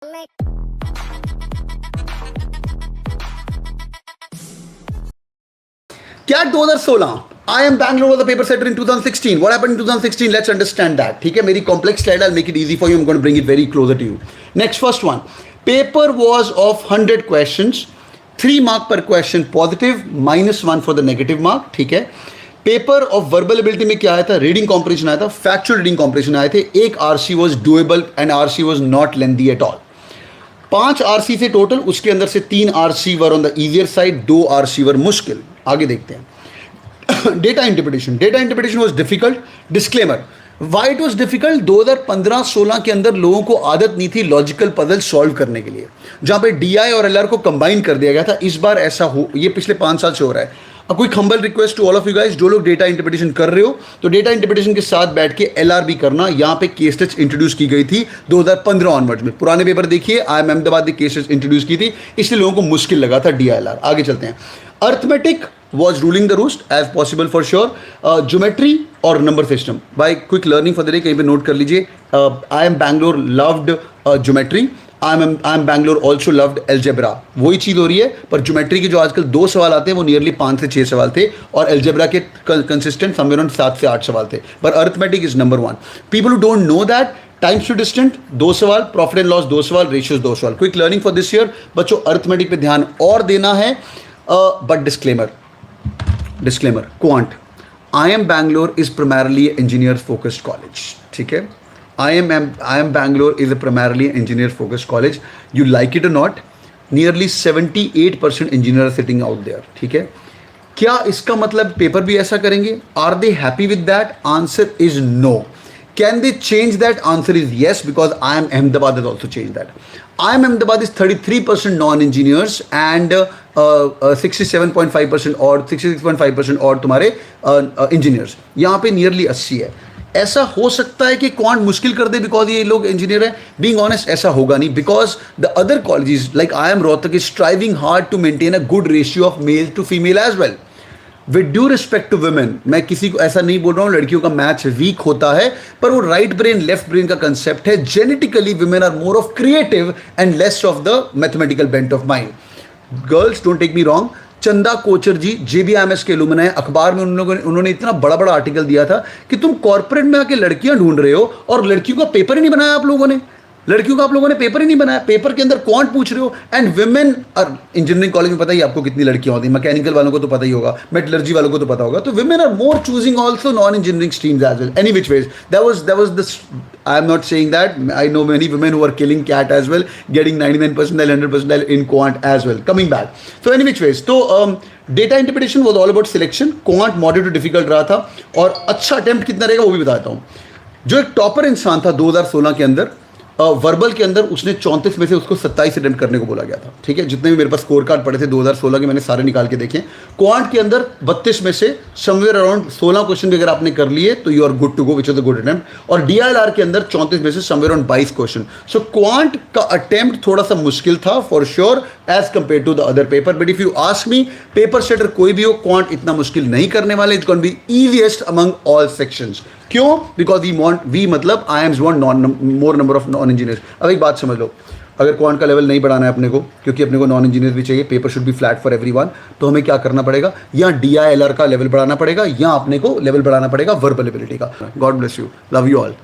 CAT 2016. I am Bangalore was the paper setter in 2016. What happened in 2016? Let's understand that. ठीक है, मेरी complex slide. I'll make it easy for you. I'm going to bring it very closer to you. Next, first one. Paper was of 100 questions. 3 mark per question positive, -1 for the negative mark. ठीक है. Paper of verbal ability में क्या आया था? Reading comprehension आया था, factual reading comprehension आए थे. एक RC was doable and RC was not lengthy at all. 5 RC थे टोटल, उसके अंदर से 3 RC were on the easier side, 2 RC were मुश्किल. आगे देखते हैं. Data interpretation was difficult. Disclaimer, why it was difficult? 2015-16 के अंदर लोगों को आदत नहीं थी लॉजिकल पजल सॉल्व करने के लिए, जहां पे डीआई और एलआर को कंबाइन कर दिया गया था. इस बार ऐसा हो, ये पिछले 5 साल से हो रहा है. अब कोई humble request to all of you guys, जो लोग डेटा इंटरप्रिटेशन कर रहे हो तो डेटा इंटरप्रिटेशन के साथ बैठ के एलआर भी करना. यहाँ पे केस टेस्ट इंट्रोड्यूस की गई थी 2015 ऑनवर्ड्स में. पुराने पेपर देखिए, IIM अहमदाबाद ने केस टेस्ट इंट्रोड्यूस की थी, इसलिए लोगों को मुश्किल लगा था DILR. आगे चलते हैं. Arithmetic was ruling the roost as possible for sure. Geometry और number system. By quick learning for the day, कहीं पे नोट कर लीजिए. IIM Bangalore loved geometry. IIM Bangalore also loved algebra. वही चीज़ हो रही है, पर ज्योमेट्री के जो आजकल 2 सवाल आते हैं वो नियरली 5 से 6 सवाल थे, और अलजेब्रा के कंसिस्टेंट समवेयर 7 से 8 सवाल थे. पर arithmetic is number 1. People who don't know that, times to distant 2 सवाल, प्रॉफिट एंड लॉस 2 सवाल, रेशियोज 2 सवाल. Quick learning for this year. बच्चों अर्थमेटिक पे ध्यान और देना है, but disclaimer, quant. IIM Bangalore is primarily an engineer focused college. ठीक है. IIM Bangalore is a primarily engineer focused college. You like it or not, nearly 78% engineer are sitting out there. ठीक है. क्या इसका मतलब पेपर भी ऐसा करेंगे? Are they happy with that? Answer is no. Can they change that? Answer is yes, because IIM Ahmedabad has also changed that. IIM Ahmedabad is 33% non-engineers and 67.5% और 66.5% और तुम्हारे इंजीनियर्स. यहाँ पे नियरली 80 है. ऐसा हो सकता है कि क्वांट मुश्किल कर दे बिकॉज ये लोग इंजीनियर है. बीइंग ऑनेस्ट ऐसा होगा नहीं, because the other colleges like IIM Rohtak is striving hard to maintain a good ratio of male to female as well. With due respect to women, मैं किसी को ऐसा नहीं बोल रहा हूँ लड़कियों का मैच वीक होता है, पर वो राइट ब्रेन लेफ्ट ब्रेन का कंसेप्ट है. Genetically women are more of creative and less of the mathematical bent of mind. Girls, don't take me wrong, Chanda Kochhar ji JBIMS के एलुमनाई, अखबार में उन्होंने इतना बड़ा बड़ा आर्टिकल दिया था कि तुम कॉर्पोरेट में आके लड़कियां ढूंढ रहे हो और लड़कियों का पेपर ही नहीं बनाया आप लोगों ने. लड़कियों का आप लोगों ने पेपर ही नहीं बनाया, पेपर के अंदर क्वांट पूछ रहे हो. एंड वुमेन, और इंजीनियरिंग कॉलेज में पता ही आपको कितनी लड़कियां होती हैं, मैकेनिकल वालों को तो पता ही होगा, मेटलर्जी वालों को तो पता होगा. तो women are more choosing also non engineering streams as well. Any which ways, that was this. I am not saying that. I know many women who are killing CAT as well, getting 99%, 100% in quant as well. Coming back. So any which ways. तो data interpretation was all about selection. Quant moderate to difficult रहा था, और अच्छा attempt कितना रहेगा वो भी बताता हूँ. जो एक टॉपर इंसान था 2016 के अंदर, वर्बल के अंदर उसने 34 में से उसको 27 अटेम्प्ट करने को बोला गया था. ठीक है. जितने भी मेरे पास स्कोर कार्ड पड़े थे 2016 के, मैंने सारे निकाल के देखे. क्वांट के अंदर 32 में से समवेयर अराउंड 16 क्वेश्चन भी अगर आपने कर लिए तो you are good to go, which is a good attempt. और DILR के अंदर 34 में से somewhere around 22 question. So quant का अटेम्प्ट थोड़ा सा मुश्किल था for sure as compare to the other paper. But if you ask me, paper setter कोई भी हो, क्वांट इतना मुश्किल नहीं करने वाले. It's going to be easiest among all sections. क्यों? बिकॉज वी मतलब IIMs want more number of non engineers. अब एक बात समझ लो, अगर क्वांट का लेवल नहीं बढ़ाना है अपने को, क्योंकि अपने को नॉन इंजीनियर भी चाहिए, paper should be flat for everyone, तो हमें क्या करना पड़ेगा? या DILR का लेवल बढ़ाना पड़ेगा, या अपने को लेवल बढ़ाना पड़ेगा वर्बल एबिलिटी का. God bless you, love you all.